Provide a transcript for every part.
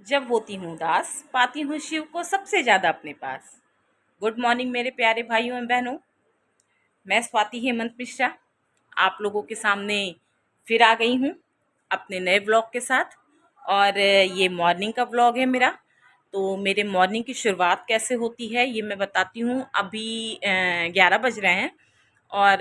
जब होती हूँ उदास पाती हूँ शिव को सबसे ज़्यादा अपने पास। गुड मॉर्निंग मेरे प्यारे भाइयों एवं बहनों, मैं स्वाति हेमंत मिश्रा आप लोगों के सामने फिर आ गई हूँ अपने नए ब्लॉग के साथ। और ये मॉर्निंग का ब्लॉग है मेरा। तो मेरे मॉर्निंग की शुरुआत कैसे होती है ये मैं बताती हूँ। अभी 11 बज रहे हैं और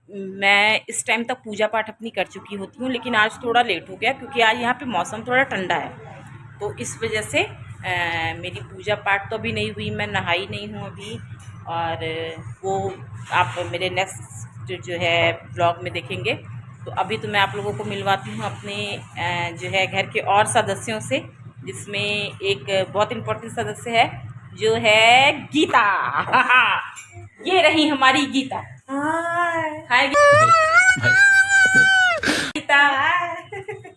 मैं इस टाइम तक पूजा पाठ अपनी कर चुकी होती हूँ, लेकिन आज थोड़ा लेट हो गया क्योंकि आज यहाँ पे मौसम थोड़ा ठंडा है। तो इस वजह से मेरी पूजा पाठ तो अभी नहीं हुई, मैं नहाई नहीं हूँ अभी। और वो आप मेरे नेक्स्ट जो है ब्लॉग में देखेंगे। तो अभी तो मैं आप लोगों को मिलवाती हूँ अपने जो है घर के और सदस्यों से, जिसमें एक बहुत इम्पोर्टेंट सदस्य है जो है गीता। ये रही हमारी गीता। हाय गीता।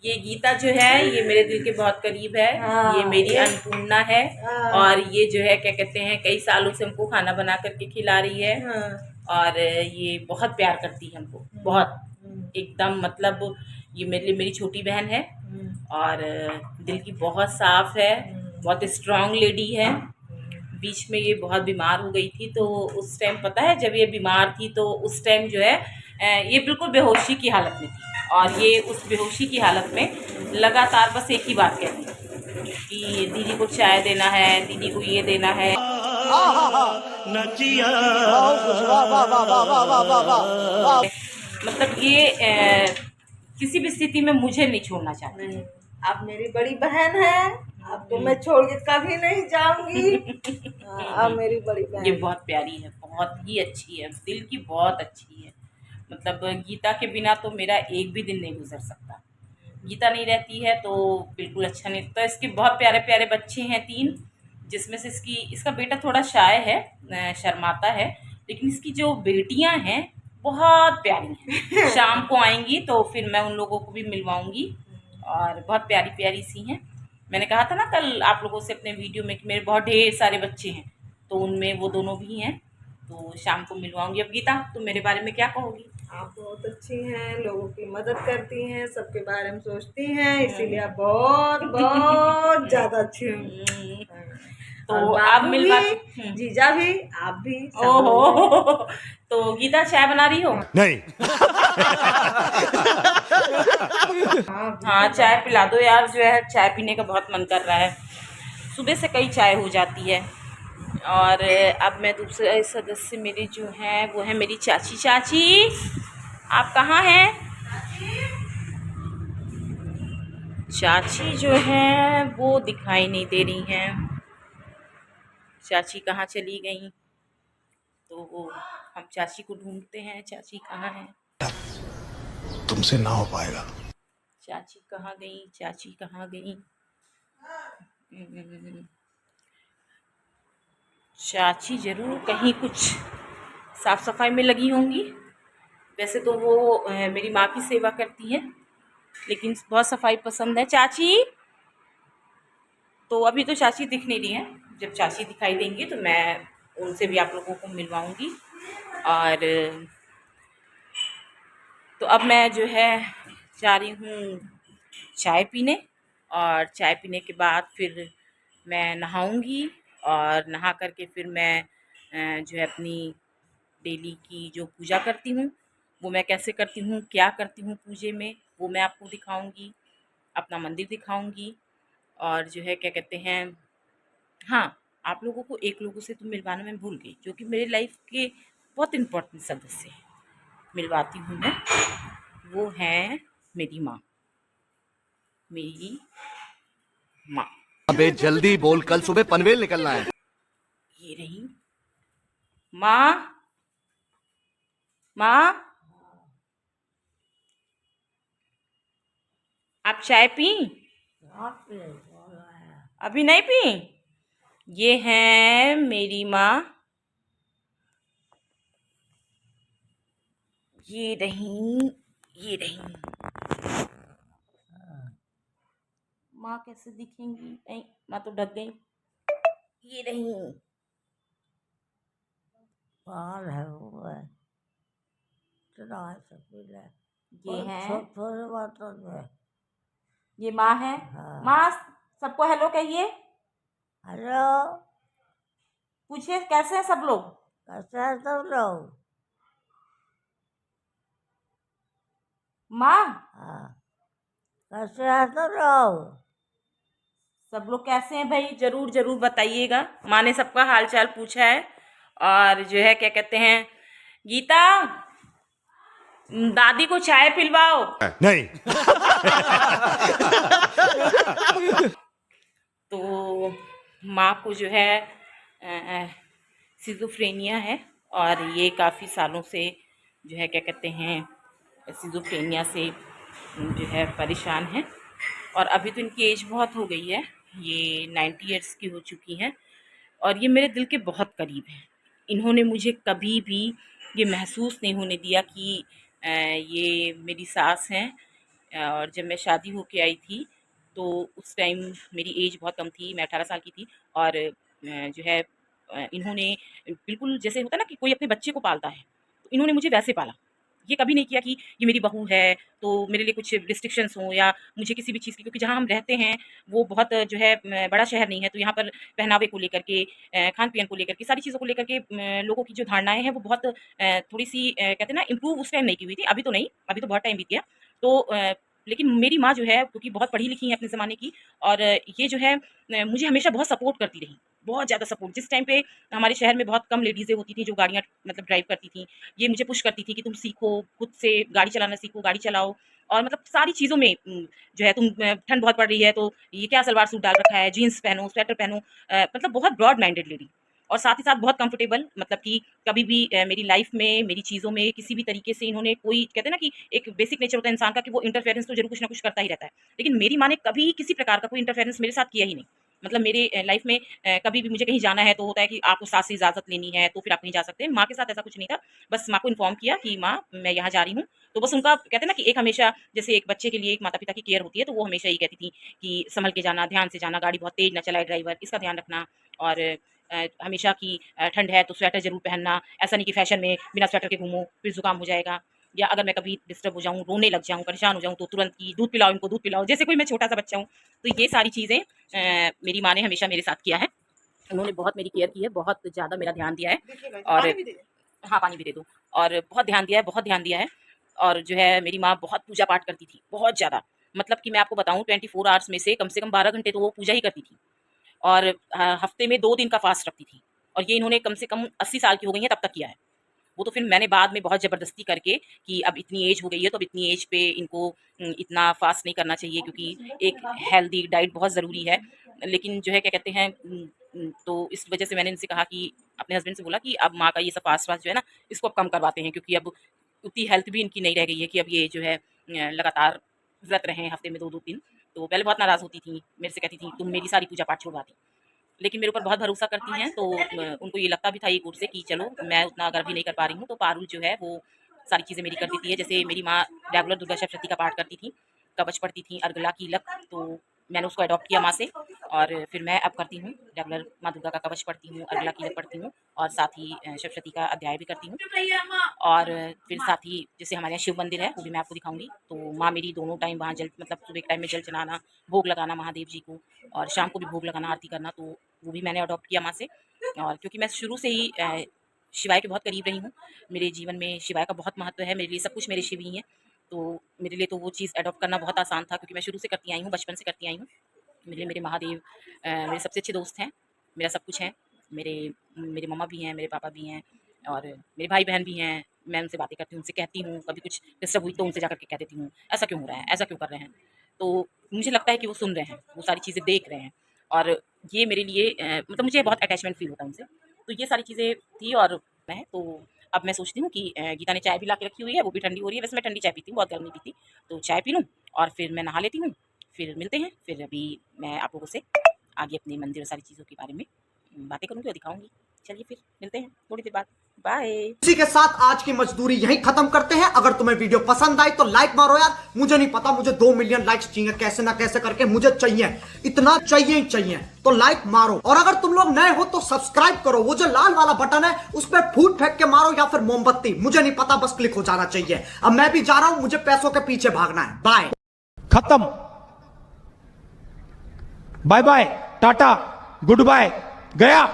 ये गीता जो है ये मेरे दिल के बहुत करीब है। ये मेरी अन्नपूर्णा है और ये जो है क्या कहते हैं कई सालों से हमको खाना बना करके खिला रही है। और ये बहुत प्यार करती है हमको, बहुत एकदम मतलब ये मेरे लिए मेरी छोटी बहन है और दिल की बहुत साफ है, बहुत स्ट्रांग लेडी है। बीच में ये बहुत बीमार हो गई थी, तो उस टाइम पता है जब ये बीमार थी तो उस टाइम जो है ये बिल्कुल बेहोशी की हालत में थी। और ये उस बेहोशी की हालत में लगातार बस एक ही बात कहती कि दीदी को चाय देना है, दीदी को ये देना है। मतलब ये किसी भी स्थिति में मुझे नहीं छोड़ना चाहती। आप मेरी बड़ी बहन है, आपको मैं छोड़ के कभी नहीं जाऊंगी। आप मेरी बड़ी बहन। ये बहुत प्यारी है, बहुत ही अच्छी है, दिल की बहुत अच्छी है। मतलब गीता के बिना तो मेरा एक भी दिन नहीं गुजर सकता। गीता नहीं रहती है तो बिल्कुल अच्छा नहीं लगता। इसके बहुत प्यारे प्यारे बच्चे हैं 3, जिसमें से इसका बेटा थोड़ा शाय है, शर्माता है, लेकिन इसकी जो बेटियां हैं बहुत प्यारी हैं। शाम को आएंगी तो फिर मैं उन लोगों को भी मिलवाऊंगी और बहुत प्यारी प्यारी सी हैं। मैंने कहा था ना कल आप लोगों से अपने वीडियो में कि मेरे बहुत ढेर सारे बच्चे हैं, तो उनमें वो दोनों भी हैं। तो शाम को मिलवाऊंगी। अब गीता तुम मेरे बारे में क्या कहोगी? आप बहुत अच्छी हैं, लोगों की मदद करती हैं, सबके बारे में सोचती हैं, इसीलिए आप बहुत बहुत ज्यादा अच्छी हैं। तो आप मिलवा जीजा भी, आप भी। ओहो। तो गीता चाय बना रही हो? नहीं। हाँ चाय पिला दो यार, जो है चाय पीने का बहुत मन कर रहा है। सुबह से कई चाय हो जाती है। और अब मैं दूसरे सदस्य मेरी जो हैं वो है मेरी चाची। चाची आप कहाँ हैं? चाची जो है वो दिखाई नहीं दे रही हैं। चाची कहाँ चली गई? तो हम चाची को ढूंढते हैं, चाची कहाँ है? तुमसे ना हो पाएगा। चाची कहाँ गई? चाची कहाँ गई? चाची ज़रूर कहीं कुछ साफ़ सफाई में लगी होंगी। वैसे तो वो मेरी माँ की सेवा करती हैं, लेकिन बहुत सफाई पसंद है। चाची तो अभी तो चाची दिख नहीं रही हैं। जब चाची दिखाई देंगी तो मैं उनसे भी आप लोगों को मिलवाऊंगी। और तो अब मैं जो है जा रही हूँ चाय पीने, और चाय पीने के बाद फिर मैं नहाऊंगी और नहा करके फिर मैं जो है अपनी डेली की जो पूजा करती हूँ वो मैं कैसे करती हूँ, क्या करती हूँ पूजे में, वो मैं आपको दिखाऊंगी, अपना मंदिर दिखाऊंगी। और जो है क्या कहते हैं, हाँ आप लोगों को एक लोगों से तो मिलवाना मैं भूल गई, जो कि मेरे लाइफ के बहुत इम्पोर्टेंट सदस्य हैं। मिलवाती हूँ मैं, वो है मेरी माँ। मेरी माँ अबे जल्दी बोल, कल सुबह पनवेल निकलना है। ये रही माँ। माँ आप चाय पी? अभी नहीं पी? ये है मेरी माँ। ये रही, ये रही माँ। कैसे दिखेंगी? नहीं, माँ तो ढक गई। ये रही बाल है वो है, ये ये है, थोड़े बर्तन में। ये माँ है। हाँ। माँ सबको हेलो कहिए। हेलो, पूछिए कैसे हैं सब लोग। कैसे हैं तुम लोग? माँ, हाँ, कैसे हैं तुम लोग? सब लोग कैसे हैं भाई, जरूर जरूर बताइएगा। माँ ने सबका हाल चाल पूछा है। और जो है क्या कहते हैं, गीता दादी को चाय पिलवाओ। नहीं। तो माँ को जो है सिजोफ्रेनिया है और ये काफ़ी सालों से जो है क्या कहते हैं सिजोफ्रेनिया से जो है परेशान है। और अभी तो इनकी एज बहुत हो गई है, ये 90 ईयर्स की हो चुकी हैं और ये मेरे दिल के बहुत करीब हैं। इन्होंने मुझे कभी भी ये महसूस नहीं होने दिया कि ये मेरी सास हैं। और जब मैं शादी होके आई थी तो उस टाइम मेरी एज बहुत कम थी, मैं 18 साल की थी। और जो है इन्होंने बिल्कुल जैसे होता है ना कि कोई अपने बच्चे को पालता है, तो इन्होंने मुझे वैसे पाला। ये कभी नहीं किया कि ये मेरी बहू है तो मेरे लिए कुछ रिस्ट्रिक्शंस हों या मुझे किसी भी चीज़ की, क्योंकि जहाँ हम रहते हैं वो बहुत जो है बड़ा शहर नहीं है, तो यहाँ पर पहनावे को लेकर के खान-पीन को लेकर के सारी चीज़ों को लेकर के लोगों की जो धारणाएँ हैं वो बहुत थोड़ी-सी कहते हैं ना इम्प्रूव उस टाइम नहीं की हुई थी। अभी तो नहीं, अभी तो बहुत टाइम बीत गया। तो लेकिन मेरी माँ जो है क्योंकि बहुत पढ़ी लिखी हैं अपने ज़माने की, और ये जो है मुझे हमेशा बहुत सपोर्ट करती रही, बहुत ज़्यादा सपोर्ट। जिस टाइम पे हमारे शहर में बहुत कम लेडीज़ें होती थी जो गाड़ियाँ मतलब ड्राइव करती थीं, ये मुझे पुश करती थी कि तुम सीखो, खुद से गाड़ी चलाना सीखो, गाड़ी चलाओ। और मतलब सारी चीज़ों में जो है तुम ठंड बहुत पड़ रही है तो ये क्या सलवार सूट डाल रखा है, जीन्स पहनो, स्वेटर पहनो। मतलब बहुत ब्रॉड माइंडेड लेडी और साथ ही साथ बहुत कंफर्टेबल, मतलब कि कभी भी मेरी लाइफ में, मेरी चीज़ों में किसी भी तरीके से इन्होंने कोई, कहते हैं ना कि एक बेसिक नेचर होता है इंसान का कि वो इंटरफेरेंस तो ज़रूर कुछ ना कुछ करता ही रहता है। लेकिन मेरी माँ ने कभी किसी प्रकार का कोई इंटरफेरेंस मेरे साथ किया ही नहीं। मतलब मेरे लाइफ में कभी भी मुझे कहीं जाना है तो होता है कि आपको सास से इजाज़त लेनी है तो फिर आप कहीं जा सकते हैं। माँ के साथ ऐसा कुछ नहीं था। बस माँ को इन्फॉर्म किया कि माँ मैं यहाँ जा रही हूँ, तो बस उनका कहते हैं ना कि एक हमेशा जैसे एक बच्चे के लिए एक माता-पिता की केयर होती है, तो वो हमेशा यही कहती थी कि सँभल के जाना, ध्यान से जाना, गाड़ी बहुत तेज़ ना चलाए ड्राइवर, इसका ध्यान रखना। और हमेशा कि ठंड है तो स्वेटर ज़रूर पहनना, ऐसा नहीं कि फ़ैशन में बिना स्वेटर के घूमो, फिर ज़ुकाम हो जाएगा। या अगर मैं कभी डिस्टर्ब हो जाऊँ, रोने लग जाऊँ, परेशान हो जाऊँ तो तुरंत कि दूध पिलाओ इनको, दूध पिलाओ, जैसे कोई मैं छोटा-सा बच्चा हूँ। तो ये सारी चीज़ें मेरी माँ ने हमेशा मेरे साथ किया है। उन्होंने बहुत मेरी केयर की है, बहुत ज़्यादा मेरा ध्यान दिया है। और हाँ, पानी भी दे दो। और बहुत ध्यान दिया है, बहुत ध्यान दिया है। और जो है मेरी माँ बहुत पूजा-पाठ करती थी, बहुत ज़्यादा। मतलब कि मैं आपको बताऊँ 24 आवर्स में से कम 12 घंटे तो वो पूजा ही करती थी। और हफ्ते में 2 दिन का फास्ट रखती थी। और ये इन्होंने कम से कम 80 साल की हो गई हैं तब तक किया है। वो तो फिर मैंने बाद में बहुत ज़बरदस्ती करके कि अब इतनी एज हो गई है तो अब इतनी एज पे इनको इतना फास्ट नहीं करना चाहिए, क्योंकि एक हेल्दी डाइट बहुत ज़रूरी है। लेकिन जो है क्या कहते हैं तो इस वजह से मैंने इनसे कहा कि अपने हस्बैंड से बोला कि अब माँ का ये सब फास्ट वास्ट जो है ना इसको अब कम करवाते हैं, क्योंकि अब उतनी हेल्थ भी इनकी नहीं रह गई है कि अब ये जो है लगातार व्रत रहें हफ्ते में 2-2 दिन। तो पहले बहुत नाराज़ होती थी, मेरे से कहती थी तुम मेरी सारी पूजा पाठ छुड़वा दी। लेकिन मेरे ऊपर बहुत भरोसा करती हैं, तो उनको ये लगता भी था एक ओर से कि चलो मैं उतना अगर भी नहीं कर पा रही हूँ तो पारुल जो है वो सारी चीज़ें मेरी कर देती है। जैसे मेरी माँ रेगुलर दुर्गा सप्तशती का पाठ करती थी, कवच पढ़ती थी, अर्गला कीलक, तो मैंने उसको अडॉप्ट किया माँ से। और फिर मैं अब करती हूँ रेगुलर माँ दुर्गा का कवच पढ़ती हूँ, अर्गला कीलक पढ़ती हूँ और साथ ही सप्तशती का अध्याय भी करती हूँ। और फिर साथ ही जैसे हमारे यहाँ शिव मंदिर है वो भी मैं आपको दिखाऊंगी। तो माँ मेरी दोनों टाइम वहाँ जल मतलब सुबह के टाइम में जल चढ़ाना, भोग लगाना महादेव जी को, और शाम को भी भोग लगाना, आरती करना, तो वो भी मैंने अडॉप्ट किया माँ से। और क्योंकि मैं शुरू से ही शिवाय के बहुत करीब रही हूँ, मेरे जीवन में शिवाय का बहुत महत्व है, मेरे लिए सब कुछ मेरे शिव ही हैं। तो मेरे लिए तो वो चीज़ अडॉप्ट करना बहुत आसान था, क्योंकि मैं शुरू से करती आई हूँ, बचपन से करती आई हूँ। मेरे लिए मेरे महादेव मेरे सबसे अच्छे दोस्त हैं, मेरा सब कुछ है। मेरे मेरे मम्मा भी हैं, मेरे पापा भी हैं और मेरे भाई बहन भी हैं। मैं उनसे बातें करती हूँ, उनसे कहती हूँ, कभी कुछ डिस्टर्ब हुई तो उनसे जा कर के कह देती हूँ, ऐसा क्यों हो रहा है, ऐसा क्यों कर रहे हैं। तो मुझे लगता है कि वो सुन रहे हैं, वो सारी चीज़ें देख रहे हैं। और ये मेरे लिए मतलब मुझे बहुत अटैचमेंट फ़ील होता है उनसे। तो ये सारी चीज़ें थी। और मैं तो अब मैं सोचती हूँ कि गीता ने चाय भी ला के रखी हुई है, वो भी ठंडी हो रही है। वैसे मैं ठंडी चाय पीती हूँ, बहुत गर्म नहीं पीती। तो चाय पी लूँ और फिर मैं नहा लेती हूँ, फिर मिलते हैं। फिर अभी मैं आप लोगों से आगे अपने मंदिर और सारी चीज़ों के बारे में बातें करूँगी और दिखाऊँगी। चलिए फिर मिलते हैं थोड़ी देर बाद। बाय। इसी के साथ आज की मजदूरी यहीं खत्म करते हैं। अगर तुम्हें वीडियो पसंद आई तो लाइक मारो यार। मुझे नहीं पता, मुझे 2 मिलियन लाइक्स चाहिए, कैसे ना कैसे करके मुझे चाहिए, इतना चाहिए ही चाहिए। तो लाइक मारो, और अगर तुम लोग नए हो तो सब्सक्राइब करो। वो जो लाल वाला बटन है उस पर फूट फेंक के मारो या फिर मोमबत्ती, मुझे नहीं पता, बस क्लिक हो जाना चाहिए। अब मैं भी जा रहा हूं, मुझे पैसों के पीछे भागना है। बाय। खत्म। Bye bye, tata, goodbye, गया।